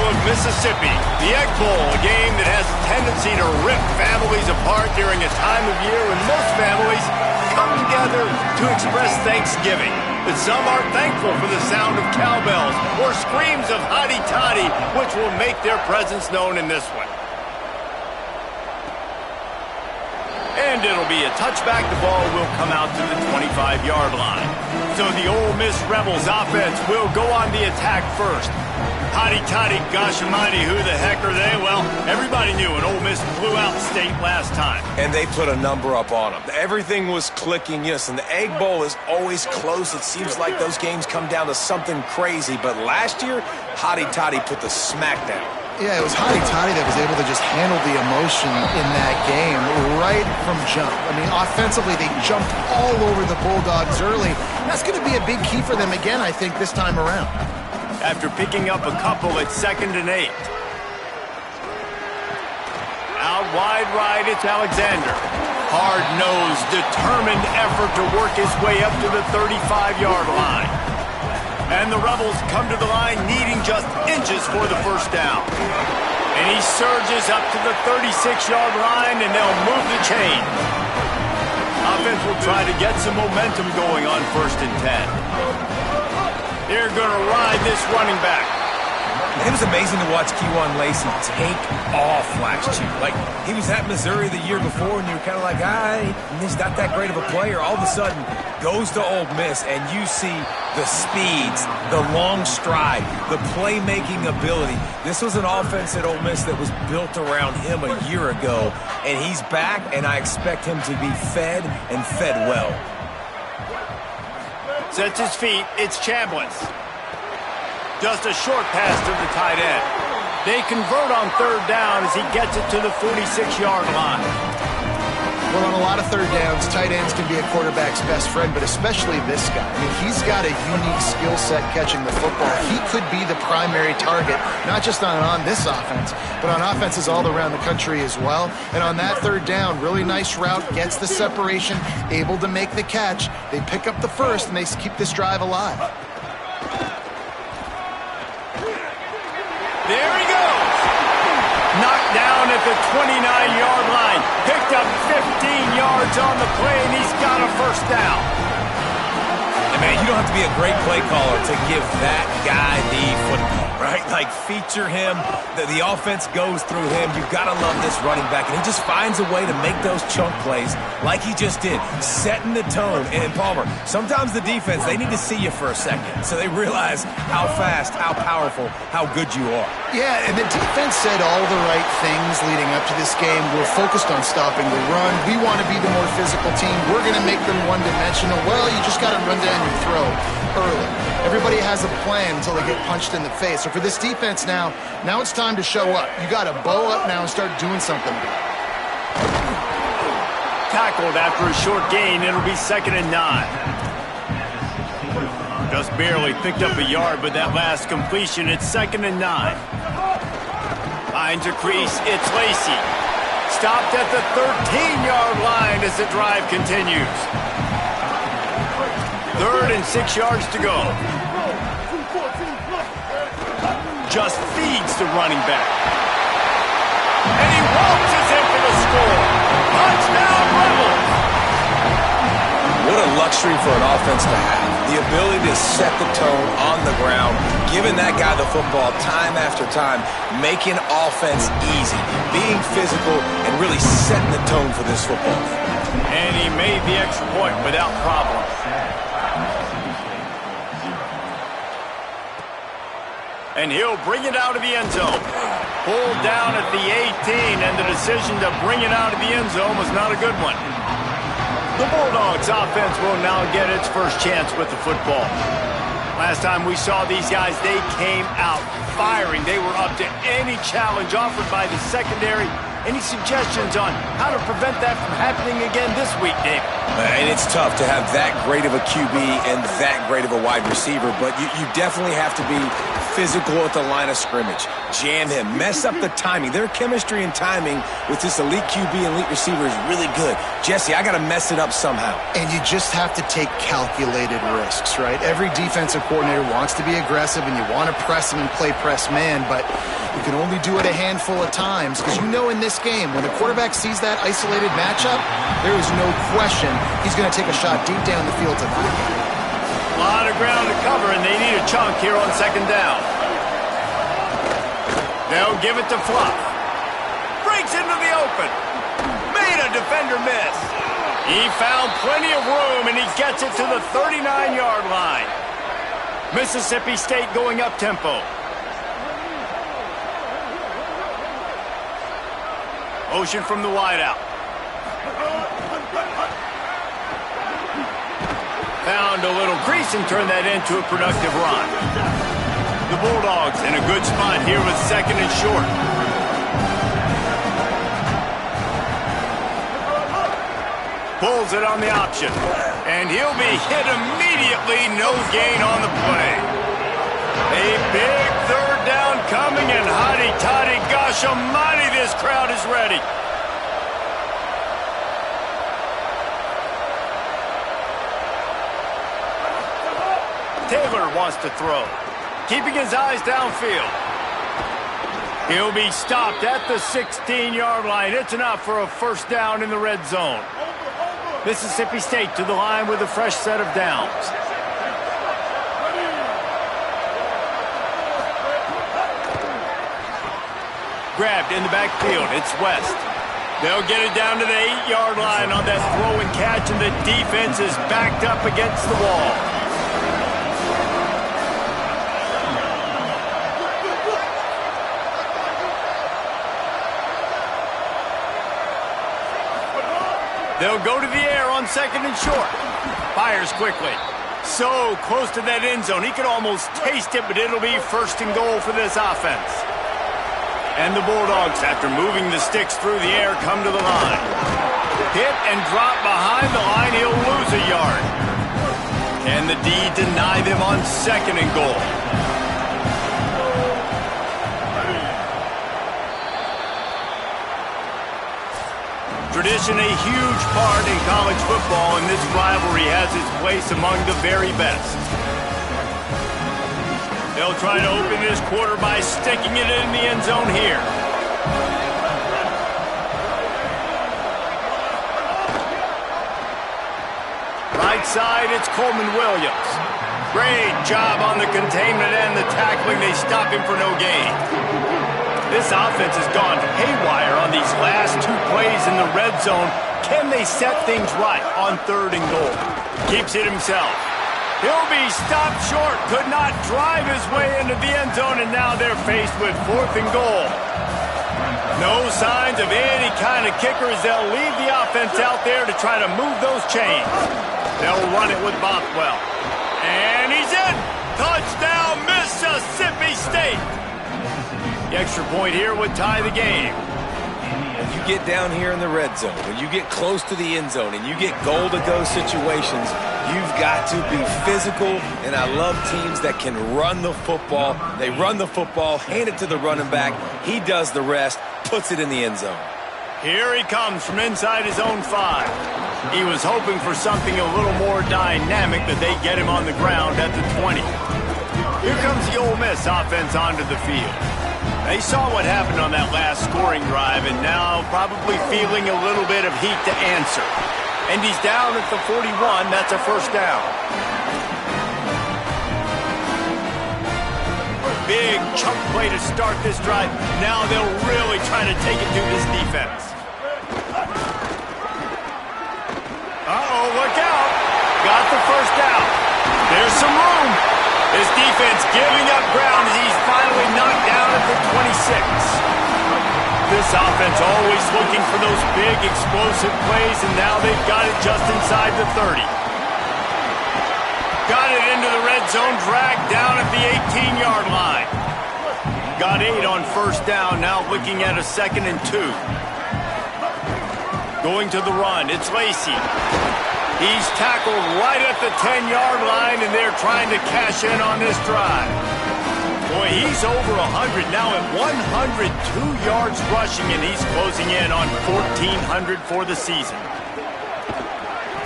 of Mississippi. The Egg Bowl, a game that has a tendency to rip families apart during a time of year when most families come together to express Thanksgiving. But some are thankful for the sound of cowbells or screams of hotty toddy, which will make their presence known in this one. And it'll be a touchback. The ball will come out to the 25-yard line. So the Ole Miss Rebels offense will go on the attack first. Hotty toddy, gosh almighty, who the heck are they? Well, everybody knew an Ole Miss blew out State last time. And they put a number up on them. Everything was clicking, yes, and the Egg Bowl is always close. It seems like those games come down to something crazy. But last year, Hotty toddy put the smack down. Yeah, it was Hotty Toddy that was able to just handle the emotion in that game right from jump. I mean, offensively, they jumped all over the Bulldogs early. That's going to be a big key for them again, I think, this time around. After picking up a couple at 2nd and 8. Out wide right, it's Alexander. Hard-nosed, determined effort to work his way up to the 35-yard line. And the Rebels come to the line needing just inches for the first down. And he surges up to the 36-yard line, and they'll move the chain. Offense will try to get some momentum going on 1st and 10. They're going to ride this running back. It was amazing to watch Kejuan Lacey take off last year. Like, he was at Missouri the year before, and you were kind of like, he's not that great of a player. All of a sudden, goes to Ole Miss, and you see the speeds, the long stride, the playmaking ability. This was an offense at Ole Miss that was built around him a year ago, and he's back, and I expect him to be fed and fed well. Sets his feet, it's Chambliss. Just a short pass to the tight end. They convert on 3rd down as he gets it to the 46-yard line. Well, on a lot of 3rd downs, tight ends can be a quarterback's best friend, but especially this guy. I mean, he's got a unique skill set catching the football. He could be the primary target, not just on this offense, but on offenses all around the country as well. And on that 3rd down, really nice route, gets the separation, able to make the catch. They pick up the first, and they keep this drive alive. There he goes. Knocked down at the 29-yard line. Picked up 15 yards on the play, and he's got a first down. And, man, you don't have to be a great play caller to give that guy the football, right? Like, feature him. The offense goes through him. You've got to love this running back. And he just finds a way to make those chunk plays like he just did, setting the tone. And, Palmer, sometimes the defense, they need to see you for a second so they realize how fast, how powerful, how good you are. Yeah, and the defense said all the right things leading up to this game. We're focused on stopping the run. We want to be the more physical team. We're going to make them one-dimensional. Well, you just got to run down your throat early. Everybody has a plan until they get punched in the face. So for this defense now it's time to show up. You got to bow up now and start doing something about it. Tackled after a short gain. It'll be 2nd and 9. Just barely picked up a yard, but that last completion, it's 2nd and 9. Finds a crease, it's Lacey. Stopped at the 13-yard line as the drive continues. 3rd and 6 yards to go. Just feeds the running back. And he waltzes in for the score. Touchdown, Rebels! What a luxury for an offense to have. The ability to set the tone on the ground, giving that guy the football time after time, making offense easy, being physical, and really setting the tone for this football. And he made the extra point without problem. And he'll bring it out of the end zone. Pulled down at the 18, and the decision to bring it out of the end zone was not a good one. The Bulldogs offense will now get its first chance with the football. Last time we saw these guys, they came out firing. They were up to any challenge offered by the secondary Any suggestions on how to prevent that from happening again this week, David? And it's tough to have that great of a QB and that great of a wide receiver, but you definitely have to be physical at the line of scrimmage. Jam him. Mess up the timing. Their chemistry and timing with this elite QB and elite receiver is really good. Jesse, I got to mess it up somehow. And you just have to take calculated risks, right? Every defensive coordinator wants to be aggressive, and you want to press him and play press man, but you can only do it a handful of times because you know in this game, when the quarterback sees that isolated matchup, there is no question he's going to take a shot deep down the field to that guy. A lot of ground to cover, and they need a chunk here on second down. They'll give it to Fluff. Breaks into the open. Made a defender miss. He found plenty of room, and he gets it to the 39-yard line. Mississippi State going up tempo. Motion from the wideout. Found a little crease and turned that into a productive run. The Bulldogs in a good spot here with second and short. Pulls it on the option. And he'll be hit immediately. No gain on the play. A big third down coming, and hotty-toddy, gosh almighty, this crowd is ready. Taylor wants to throw, keeping his eyes downfield. He'll be stopped at the 16-yard line. It's enough for a first down in the red zone. Mississippi State to the line with a fresh set of downs. Grabbed in the backfield. It's West. They'll get it down to the 8-yard line on that throw and catch, and the defense is backed up against the wall. They'll go to the air on second and short. Fires quickly. So close to that end zone. He could almost taste it, but it'll be first and goal for this offense. And the Bulldogs, after moving the sticks through the air, come to the line. Hit and drop behind the line. He'll lose a yard. Can the D deny them on second and goal? Tradition a huge part in college football, and this rivalry has its place among the very best. They'll try to open this quarter by sticking it in the end zone here. Right side, it's Coleman Williams. Great job on the containment and the tackling. They stop him for no gain. This offense has gone haywire on these last two plays in the red zone. Can they set things right on third and goal? Keeps it himself. He'll be stopped short. Could not drive his way into the end zone, and now they're faced with fourth and goal. No signs of any kind of kicker as they'll leave the offense out there to try to move those chains. They'll run it with Bothwell. And he's in! Touchdown, Mississippi State! The extra point here would tie the game. When you get down here in the red zone, when you get close to the end zone and you get goal-to-go situations, you've got to be physical, and I love teams that can run the football. They run the football, hand it to the running back. He does the rest, puts it in the end zone. Here he comes from inside his own 5. He was hoping for something a little more dynamic, that they get him on the ground at the 20. Here comes the Ole Miss offense onto the field. They saw what happened on that last scoring drive, and now probably feeling a little bit of heat to answer. And he's down at the 41. That's a first down. Big chunk play to start this drive. Now they'll really try to take it to this defense. Uh-oh, look out. Got the first down. There's some room. This defense giving up ground as he's finally knocked down at the 26. This offense always looking for those big explosive plays, and now they've got it just inside the 30. Got it into the red zone, dragged down at the 18-yard line. Got 8 on first down, now looking at a 2nd and 2. Going to the run, it's Lacy. He's tackled right at the 10-yard line, and they're trying to cash in on this drive. Boy, he's over 100 now at 102 yards rushing, and he's closing in on 1,400 for the season.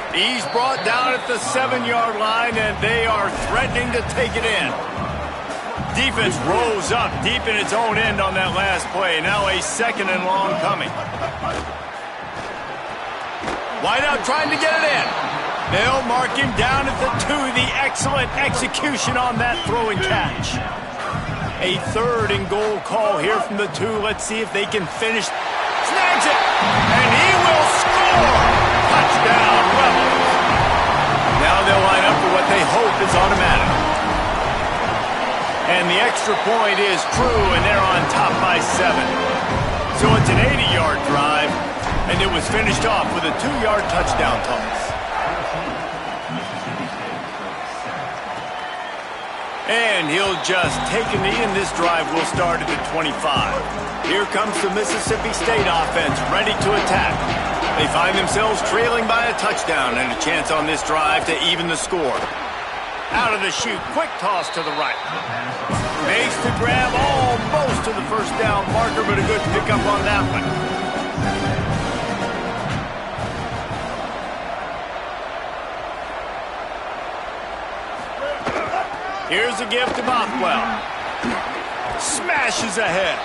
He's brought down at the 7-yard line, and they are threatening to take it in. Defense rose up deep in its own end on that last play. Now a 2nd and long coming. Wideout trying to get it in. They'll mark him down at the 2. The excellent execution on that throw and catch. A 3rd and goal call here from the 2. Let's see if they can finish. Snags it, and he will score. Touchdown, Rebels. Now they'll line up for what they hope is automatic. And the extra point is true, and they're on top by 7. So it's an 80-yard drive, and it was finished off with a 2-yard touchdown toss. And he'll just take a knee, and this drive will start at the 25. Here comes the Mississippi State offense, ready to attack. They find themselves trailing by a touchdown and a chance on this drive to even the score. Out of the chute, quick toss to the right. Makes the grab almost to the first down marker, but a good pickup on that one. Here's a gift to Bothwell. Smashes ahead.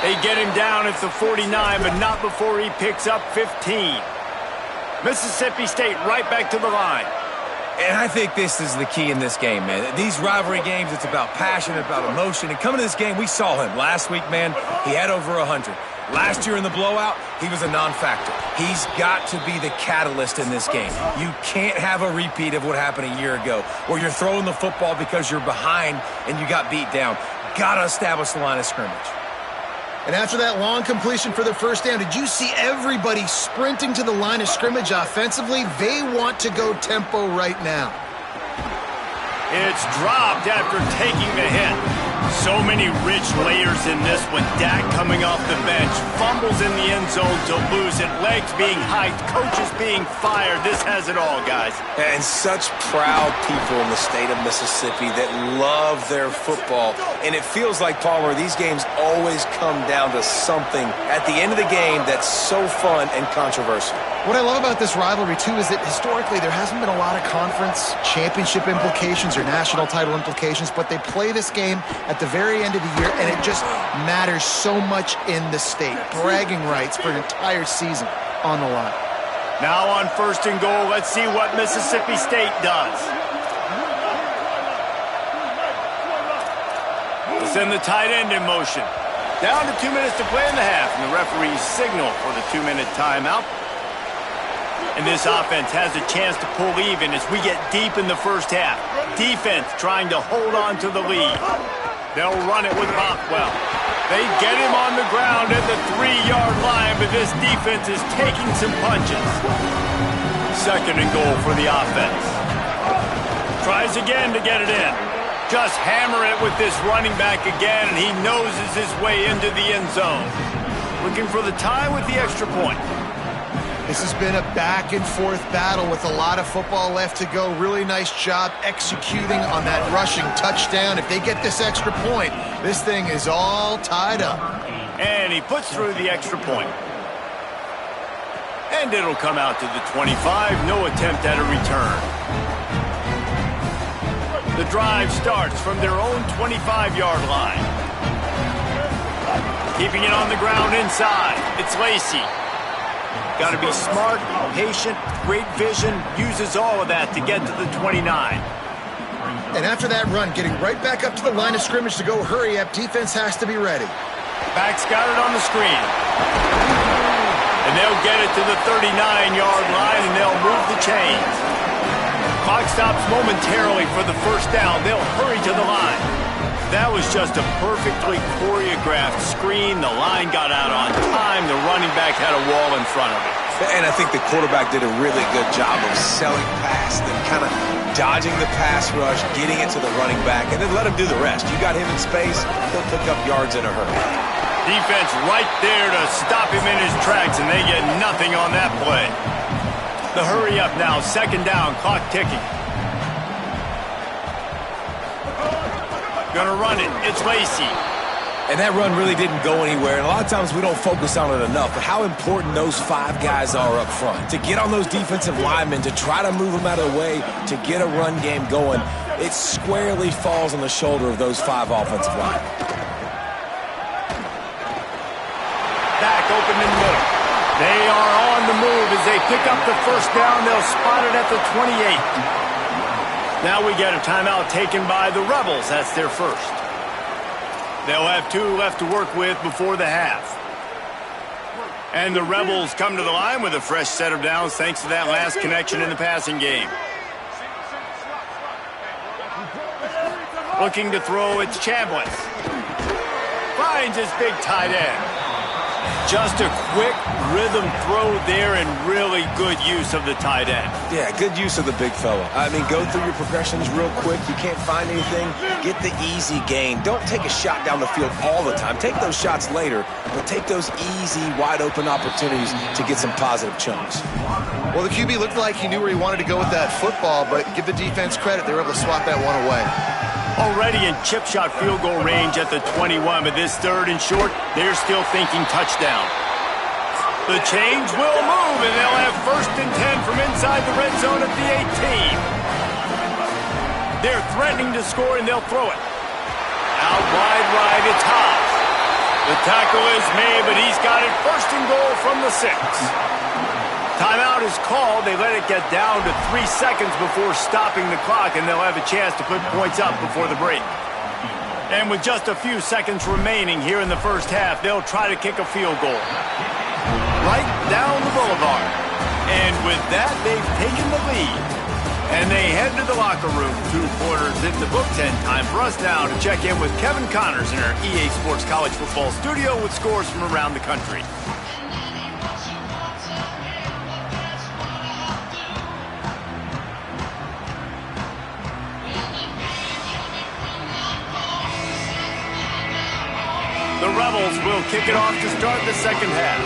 They get him down at the 49, but not before he picks up 15. Mississippi State right back to the line. And I think this is the key in this game, man. These rivalry games, it's about passion, about emotion. And coming to this game, we saw him last week, man. He had over 100. Last year in the blowout, he was a non-factor. He's got to be the catalyst in this game. You can't have a repeat of what happened a year ago, where you're throwing the football because you're behind and you got beat down. Got to establish the line of scrimmage. And after that long completion for the first down, did you see everybody sprinting to the line of scrimmage offensively? They want to go tempo right now. It's dropped after taking the hit. So many rich layers in this one. Dak coming off the bench, fumbles in the end zone to lose it, legs being hiked, coaches being fired. This has it all, guys. And such proud people in the state of Mississippi that love their football. And it feels like, Palmer, these games always come down to something at the end of the game that's so fun and controversial. What I love about this rivalry, too, is that historically there hasn't been a lot of conference championship implications or national title implications, but they play this game at the very end of the year, and it just matters so much in the state. Bragging rights for an entire season on the line. Now on 1st and goal, let's see what Mississippi State does. We'll send the tight end in motion. Down to 2 minutes to play in the half, and the referees signal for the 2-minute timeout. And this offense has a chance to pull even as we get deep in the first half. Defense trying to hold on to the lead. They'll run it with Bothwell. They get him on the ground at the 3-yard line, but this defense is taking some punches. 2nd and goal for the offense. Tries again to get it in. Just hammer it with this running back again, and he noses his way into the end zone. Looking for the tie with the extra point. This has been a back-and-forth battle with a lot of football left to go. Really nice job executing on that rushing touchdown. If they get this extra point, this thing is all tied up. And he puts through the extra point. And it'll come out to the 25. No attempt at a return. The drive starts from their own 25-yard line. Keeping it on the ground inside. It's Lacy. Got to be smart, patient, great vision, uses all of that to get to the 29. And after that run, getting right back up to the line of scrimmage to go hurry up, defense has to be ready. Back's got it on the screen. And they'll get it to the 39-yard line, and they'll move the chains. Clock stops momentarily for the first down. They'll hurry to the line. That was just a perfectly choreographed screen. The line got out on time. The running back had a wall in front of it. And I think the quarterback did a really good job of selling past them, kind of dodging the pass rush, getting it to the running back, and then let him do the rest. You got him in space, he'll pick up yards in a hurry. Defense right there to stop him in his tracks, and they get nothing on that play. The hurry up now, second down, clock ticking. Gonna run it, it's Lacy. And that run really didn't go anywhere, and a lot of times we don't focus on it enough, but how important those 5 guys are up front. To get on those defensive linemen, to try to move them out of the way, to get a run game going, it squarely falls on the shoulder of those 5 offensive linemen. Back open in the middle. They are on the move as they pick up the first down. They'll spot it at the 28. Now we get a timeout taken by the Rebels. That's their first. They'll have 2 left to work with before the half. And the Rebels come to the line with a fresh set of downs thanks to that last connection in the passing game. Looking to throw, it's Chambliss. Finds his big tight end. Just a quick rhythm throw there and really good use of the tight end. Yeah, good use of the big fella. I mean, go through your progressions real quick. You can't find anything, get the easy gain. Don't take a shot down the field all the time. Take those shots later, but take those easy, wide-open opportunities to get some positive chunks. Well, the QB looked like he knew where he wanted to go with that football, but give the defense credit. They were able to swat that one away. Already in chip shot field goal range at the 21, but this third and short, they're still thinking touchdown. The chains will move, and they'll have 1st and 10 from inside the red zone at the 18. They're threatening to score, and they'll throw it. Out wide right, it's Haas. The tackle is made, but he's got it 1st and goal from the 6. Timeout is called. They let it get down to 3 seconds before stopping the clock, and they'll have a chance to put points up before the break. And with just a few seconds remaining here in the first half, they'll try to kick a field goal. Right down the boulevard. And with that, they've taken the lead. And they head to the locker room. 2 quarters in the books, and time for us now to check in with Kevin Connors in our EA Sports College Football studio with scores from around the country. The Rebels will kick it off to start the second half.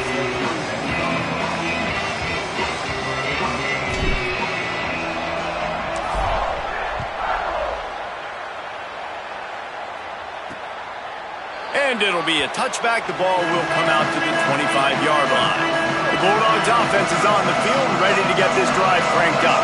And it'll be a touchback. The ball will come out to the 25-yard line. The Bulldogs offense is on the field, ready to get this drive cranked up.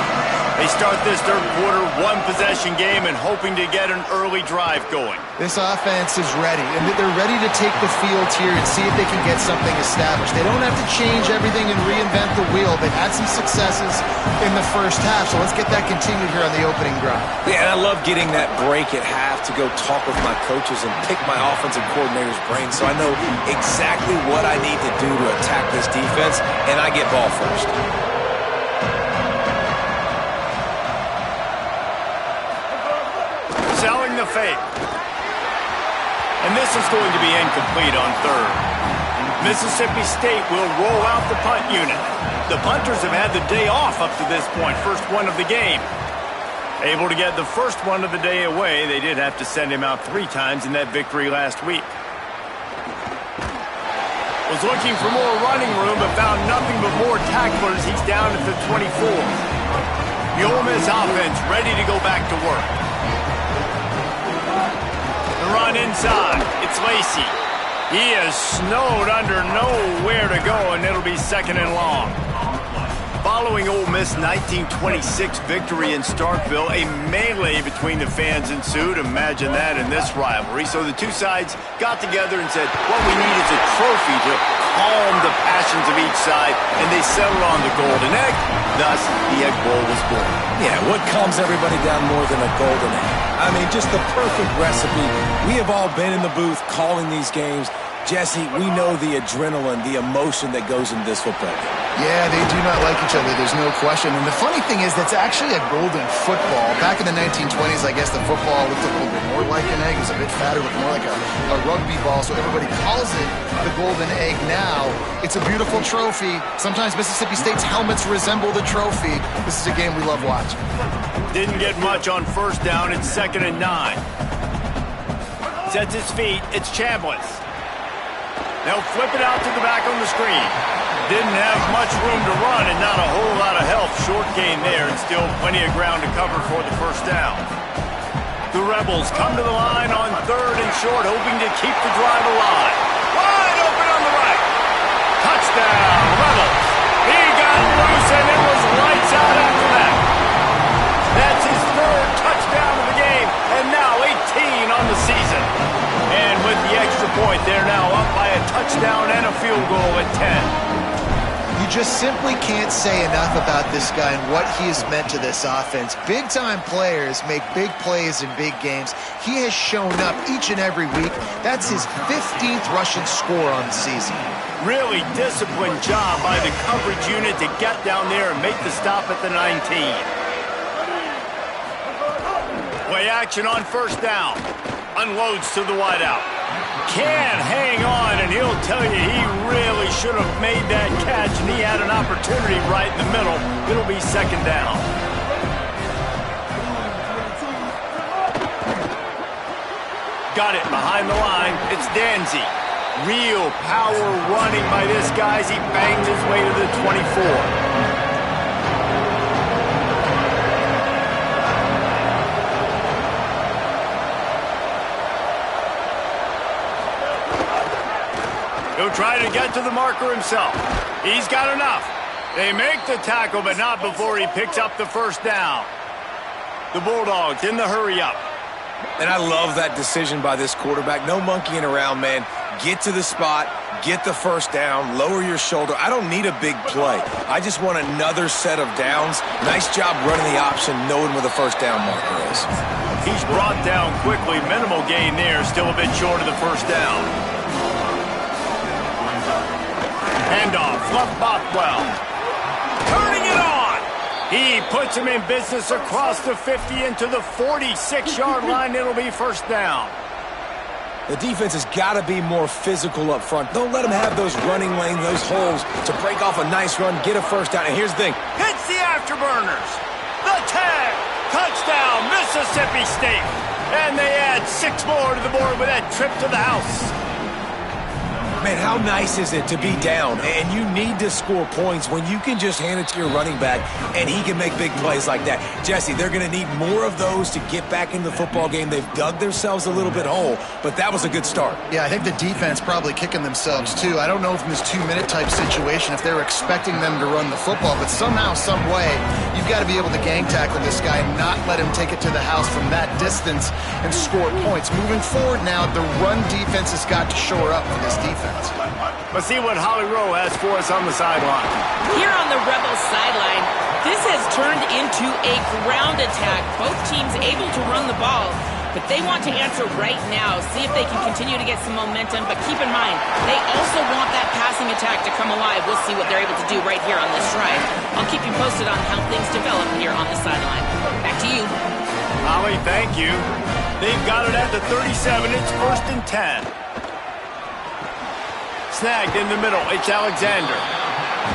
They start this third quarter, 1-possession game, and hoping to get an early drive going. This offense is ready, and they're ready to take the field here and see if they can get something established. They don't have to change everything and reinvent the wheel. They've had some successes in the first half, so let's get that continued here on the opening drive. Yeah, and I love getting that break at half to go talk with my coaches and pick my offensive coordinator's brain so I know exactly what I need to do to attack this defense, and I get ball first. Selling the fake. And this is going to be incomplete on third. Mississippi State will roll out the punt unit. The punters have had the day off up to this point, first one of the game. Able to get the first one of the day away. They did have to send him out 3 times in that victory last week. Was looking for more running room, but found nothing but more tacklers. He's down at the 24. The Ole Miss offense ready to go back to work. The run inside. It's Lacy. He is snowed under, nowhere to go, and it'll be 2nd and long. Following Ole Miss' 1926 victory in Starkville, a melee between the fans ensued. Imagine that in this rivalry. So the two sides got together and said, what we need is a trophy to calm the passions of each side, and they settled on the Golden Egg. Thus, the Egg Bowl was born. Yeah, what calms everybody down more than a golden egg? I mean, just the perfect recipe. We have all been in the booth calling these games. Jesse, we know the adrenaline, the emotion that goes into this football game. Yeah, they do not like each other, there's no question. And the funny thing is, that's actually a golden football. Back in the 1920s, I guess the football looked a little bit more like an egg. It was a bit fatter, looked more like a rugby ball, so everybody calls it the golden egg now. It's a beautiful trophy. Sometimes Mississippi State's helmets resemble the trophy. This is a game we love watching. Didn't get much on first down. It's 2nd and 9. Sets his feet. It's Chambliss. They'll flip it out to the back on the screen. Didn't have much room to run and not a whole lot of help. Short gain there and still plenty of ground to cover for the first down. The Rebels come to the line on 3rd and short, hoping to keep the drive alive. Wide open on the right. Touchdown, Rebels. He got loose and it was lights out after that. That's his 3rd touchdown of the game and now 18 on the season. And with the extra point, they're now up by a touchdown and a field goal at 10. You just simply can't say enough about this guy and what he has meant to this offense. Big-time players make big plays in big games. He has shown up each and every week. That's his 15th rushing score on the season. Really disciplined job by the coverage unit to get down there and make the stop at the 19. Play action on first down. Unloads to the wideout. Can't hang on, and he'll tell you he really should have made that catch, and he had an opportunity right in the middle. It'll be 2nd down. Got it behind the line. It's Danzy. Real power running by this guy as he bangs his way to the 24. He'll try to get to the marker himself. He's got enough. They make the tackle, but not before he picks up the first down. The Bulldogs in the hurry-up. And I love that decision by this quarterback. No monkeying around, man. Get to the spot, get the first down, lower your shoulder. I don't need a big play. I just want another set of downs. Nice job running the option, knowing where the first down marker is. He's brought down quickly. Minimal gain there. Still a bit short of the first down. Handoff, Fluff Bothwell. Turning it on. He puts him in business across the 50 into the 46-yard line. It'll be first down. The defense has got to be more physical up front. Don't let them have those running lanes, those holes to break off a nice run, get a first down. And here's the thing. Hits the afterburners. The tag. Touchdown, Mississippi State. And they add 6 more to the board with that trip to the house. Man, how nice is it to be down? And you need to score points when you can just hand it to your running back and he can make big plays like that. Jesse, they're going to need more of those to get back in the football game. They've dug themselves a little bit whole, but that was a good start. Yeah, I think the defense probably kicking themselves too. I don't know if in this 2-minute type situation if they're expecting them to run the football, but somehow, some way, you've got to be able to gang tackle this guy and not let him take it to the house from that distance and score points. Moving forward now, the run defense has got to shore up for this defense. Let's see what Holly Rowe has for us on the sideline. Here on the Rebels sideline, this has turned into a ground attack. Both teams able to run the ball, but they want to answer right now, see if they can continue to get some momentum. But keep in mind, they also want that passing attack to come alive. We'll see what they're able to do right here on this drive. I'll keep you posted on how things develop here on the sideline. Back to you. Holly, thank you. They've got it at the 37. It's 1st and 10. Snagged in the middle. It's Alexander.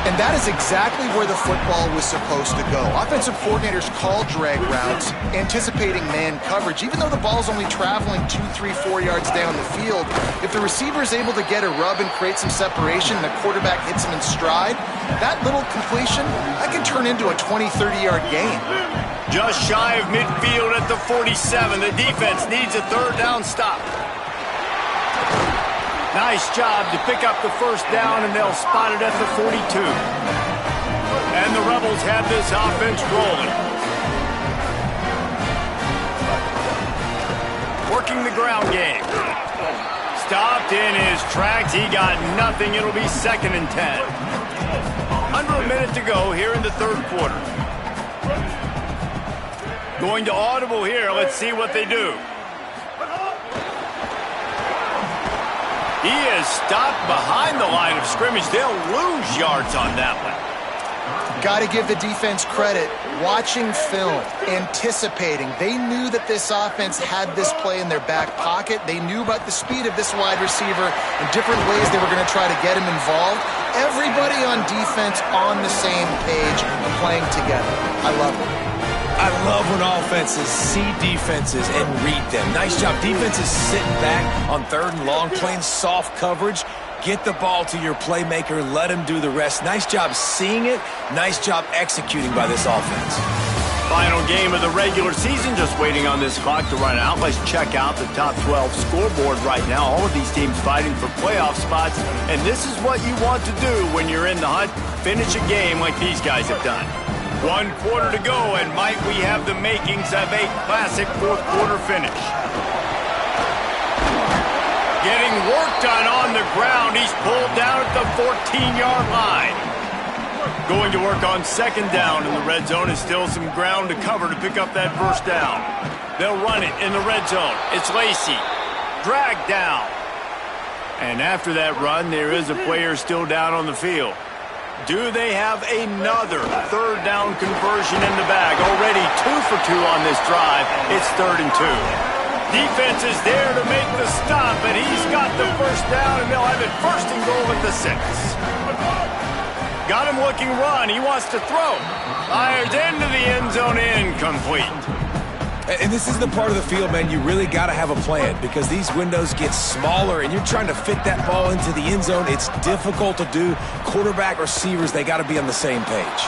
And that is exactly where the football was supposed to go. Offensive coordinators call drag routes, anticipating man coverage. Even though the ball's only traveling 2, 3, 4 yards down the field, if the receiver is able to get a rub and create some separation and the quarterback hits him in stride, that little completion, that can turn into a 20, 30-yard gain. Just shy of midfield at the 47. The defense needs a 3rd down stop. Nice job to pick up the first down, and they'll spot it at the 42. And the Rebels have this offense rolling. Working the ground game. Stopped in his tracks. He got nothing. It'll be 2nd and 10. Under a minute to go here in the 3rd quarter. Going to audible here. Let's see what they do. He is stopped behind the line of scrimmage. They'll lose yards on that one. Got to give the defense credit. Watching film, anticipating. They knew that this offense had this play in their back pocket. They knew about the speed of this wide receiver and different ways they were going to try to get him involved. Everybody on defense on the same page, playing together. I love it. I love when offenses see defenses and read them. Nice job. Defenses sitting back on 3rd and long, playing soft coverage. Get the ball to your playmaker. Let him do the rest. Nice job seeing it. Nice job executing by this offense. Final game of the regular season, just waiting on this clock to run out. Let's check out the top 12 scoreboard right now. All of these teams fighting for playoff spots, and this is what you want to do when you're in the hunt. Finish a game like these guys have done. 1 quarter to go, and might we have the makings of a classic 4th quarter finish. Getting work done on the ground. He's pulled down at the 14-yard line. Going to work on 2nd down in the red zone. Is still some ground to cover to pick up that 1st down. They'll run it in the red zone. It's Lacy. Dragged down. And after that run, there is a player still down on the field. Do they have another 3rd down conversion in the bag? Already 2 for 2 on this drive. It's 3rd and 2. Defense is there to make the stop, and he's got the 1st down, and they'll have it 1st and goal at the 6. Got him looking run. He wants to throw. Fires into the end zone, incomplete. And this is the part of the field, man, you really got to have a plan because these windows get smaller and you're trying to fit that ball into the end zone. It's difficult to do. Quarterback, receivers, they got to be on the same page.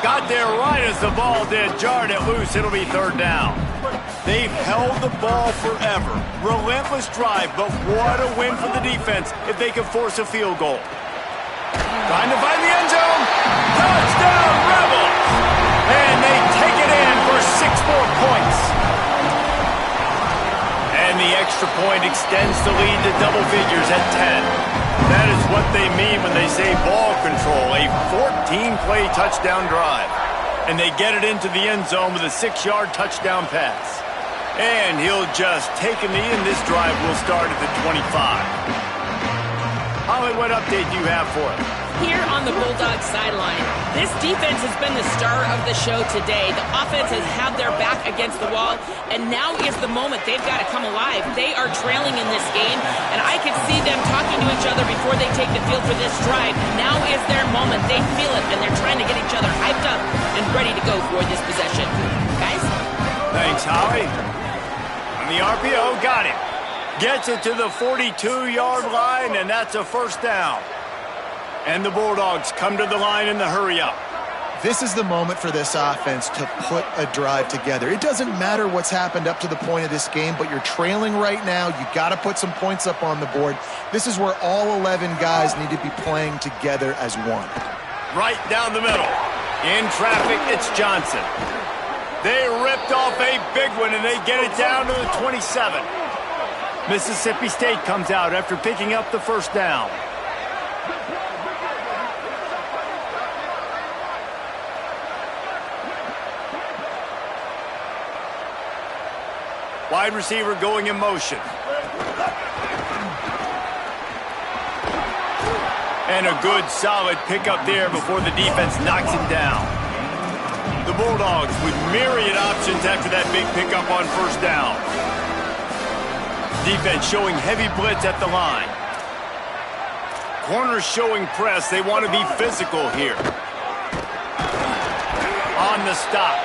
Got there right as the ball did. Jarred it loose. It'll be 3rd down. They've held the ball forever. Relentless drive, but what a win for the defense if they can force a field goal. Trying to find the end zone. Touchdown, Rebels! And they take it in for 6 more points. And the extra point extends the lead to double figures at 10. That is what they mean when they say ball control, a 14-play touchdown drive. And they get it into the end zone with a 6-yard touchdown pass. And he'll just take a knee, and this drive will start at the 25. Holly, what update do you have for us? Here on the Bulldogs sideline, this defense has been the star of the show today. The offense has had their back against the wall, and now is the moment they've got to come alive. They are trailing in this game, and I could see them talking to each other before they take the field for this drive. Now is their moment. They feel it, and they're trying to get each other hyped up and ready to go for this possession. Guys? Thanks, Holly. On the RPO, got him. Gets it to the 42-yard line, and that's a 1st down. And the Bulldogs come to the line in the hurry-up. This is the moment for this offense to put a drive together. It doesn't matter what's happened up to the point of this game, but you're trailing right now. You got to put some points up on the board. This is where all 11 guys need to be playing together as one. Right down the middle. In traffic, it's Johnson. They ripped off a big one, and they get it down to the 27. Mississippi State comes out after picking up the 1st down. Wide receiver going in motion. And a good, solid pickup there before the defense knocks him down. The Bulldogs with myriad options after that big pickup on 1st down. Defense showing heavy blitz at the line. Corners showing press. They want to be physical here. On the stop.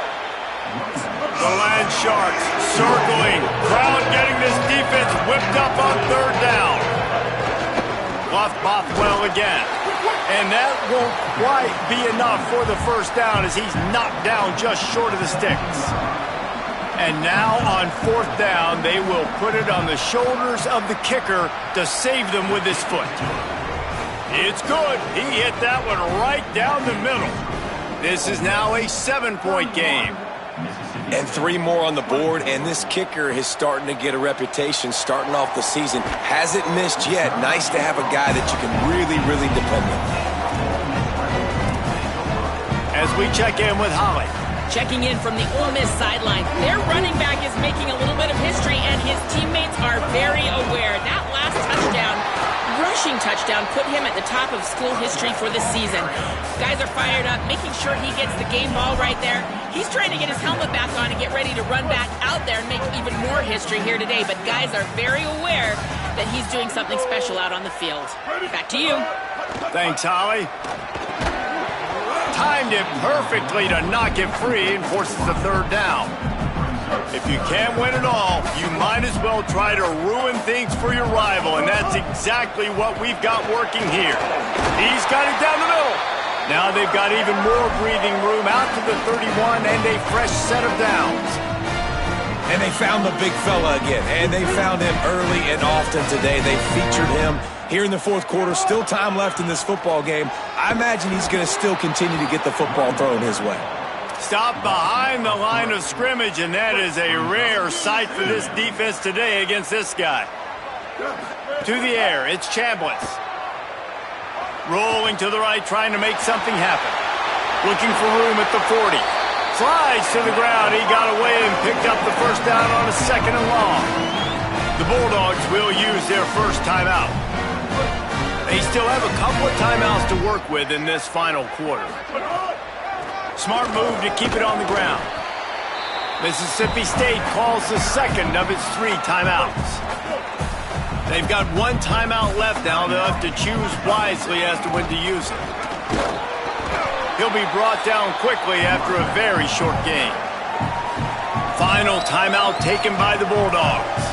The Land Sharks circling. Crowd getting this defense whipped up on 3rd down. Off Bothwell again. And that won't quite be enough for the 1st down as he's knocked down just short of the sticks. And now on 4th down, they will put it on the shoulders of the kicker to save them with his foot. It's good. He hit that one right down the middle. This is now a 7-point game. And 3 more on the board, and this kicker is starting to get a reputation starting off the season. Hasn't missed yet. Nice to have a guy that you can really, really depend on. As we check in with Holly. Checking in from the Ole Miss sideline. Their running back is making a little bit of history, and his teammates are very aware. That last touchdown touchdown put him at the top of school history for the season. Guys are fired up, making sure he gets the game ball right there. He's trying to get his helmet back on and get ready to run back out there and make even more history here today. But guys are very aware that he's doing something special out on the field. Back to you. Thanks, Holly. Timed it perfectly to knock it free and forces the third down. If you can't win it all, you might as well try to ruin things for your rival, and that's exactly what we've got working here. He's got it down the middle. Now they've got even more breathing room out to the 31 and a fresh set of downs. And they found the big fella again, and they found him early and often today. They featured him here in the fourth quarter. Still time left in this football game. I imagine he's going to still continue to get the football thrown his way. Stop behind the line of scrimmage, and that is a rare sight for this defense today against this guy. To the air, it's Chambliss. Rolling to the right, trying to make something happen. Looking for room at the 40. Slides to the ground. He got away and picked up the first down on a second and long. The Bulldogs will use their first timeout. They still have a couple of timeouts to work with in this final quarter. Smart move to keep it on the ground. Mississippi State calls the second of its 3 timeouts. They've got 1 timeout left now. They'll have to choose wisely as to when to use it. He'll be brought down quickly after a very short game. Final timeout taken by the Bulldogs.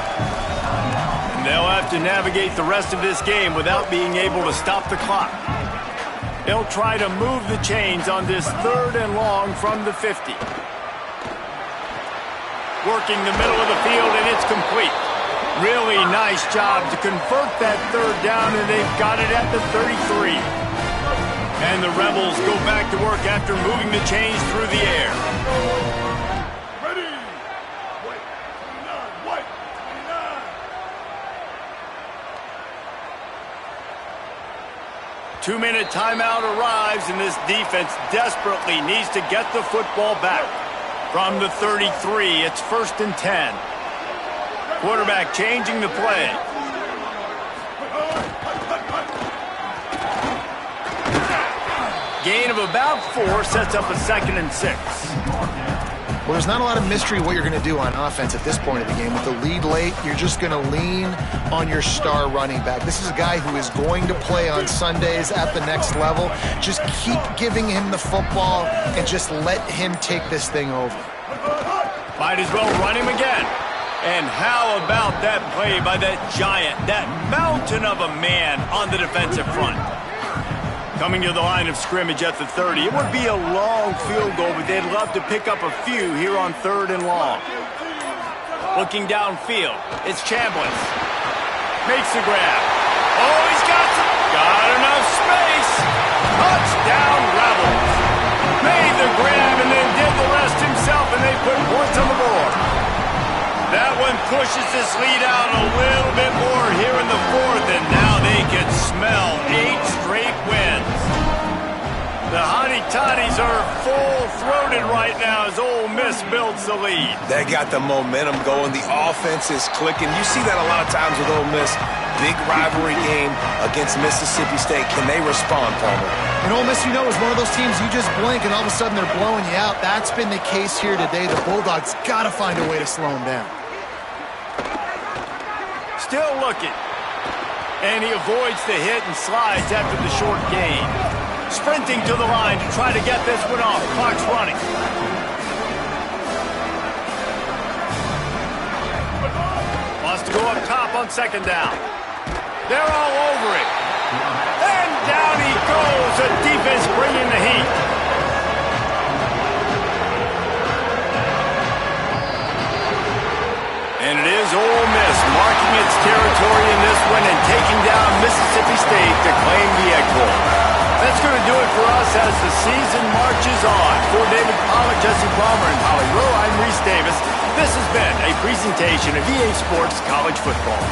And they'll have to navigate the rest of this game without being able to stop the clock. They'll try to move the chains on this 3rd and long from the 50. Working the middle of the field, and it's complete. Really nice job to convert that 3rd down, and they've got it at the 33. And the Rebels go back to work after moving the chains through the air. Ready! White, 2-minute timeout arrives, and this defense desperately needs to get the football back. From the 33, it's 1st and 10. Quarterback changing the play. Gain of about 4 sets up a 2nd and 6. Well, there's not a lot of mystery what you're going to do on offense at this point of the game. With the lead late, you're just going to lean on your star running back. This is a guy who is going to play on Sundays at the next level. Just keep giving him the football and just let him take this thing over. Might as well run him again. And how about that play by that giant, that mountain of a man on the defensive front? Coming to the line of scrimmage at the 30. It would be a long field goal, but they'd love to pick up a few here on 3rd and long. Looking downfield, it's Chambliss. Makes the grab. Oh, he's got enough space. Touchdown, Rebels. Made the grab and then did the rest himself, and they put points on the board. That one pushes this lead out a little bit more here in the 4th, and now they can smell 8 straight wins. The Hottie Toddies are full-throated right now as Ole Miss builds the lead. They got the momentum going. The offense is clicking. You see that a lot of times with Ole Miss. Big rivalry game against Mississippi State. Can they respond, Palmer? And Ole Miss, you know, is one of those teams you just blink and all of a sudden they're blowing you out. That's been the case here today. The Bulldogs got to find a way to slow them down. Still looking. And he avoids the hit and slides after the short gain. Sprinting to the line to try to get this one off. Clock's running. Wants to go up top on 2nd down. They're all over it. And down he goes. The defense bringing the heat. And it is Ole Miss marking its territory in this one and taking down Mississippi State to claim the Egg Bowl. That's going to do it for us as the season marches on. For David Pollack, Jesse Palmer, and Holly Rowe, I'm Reese Davis. This has been a presentation of EA Sports College Football.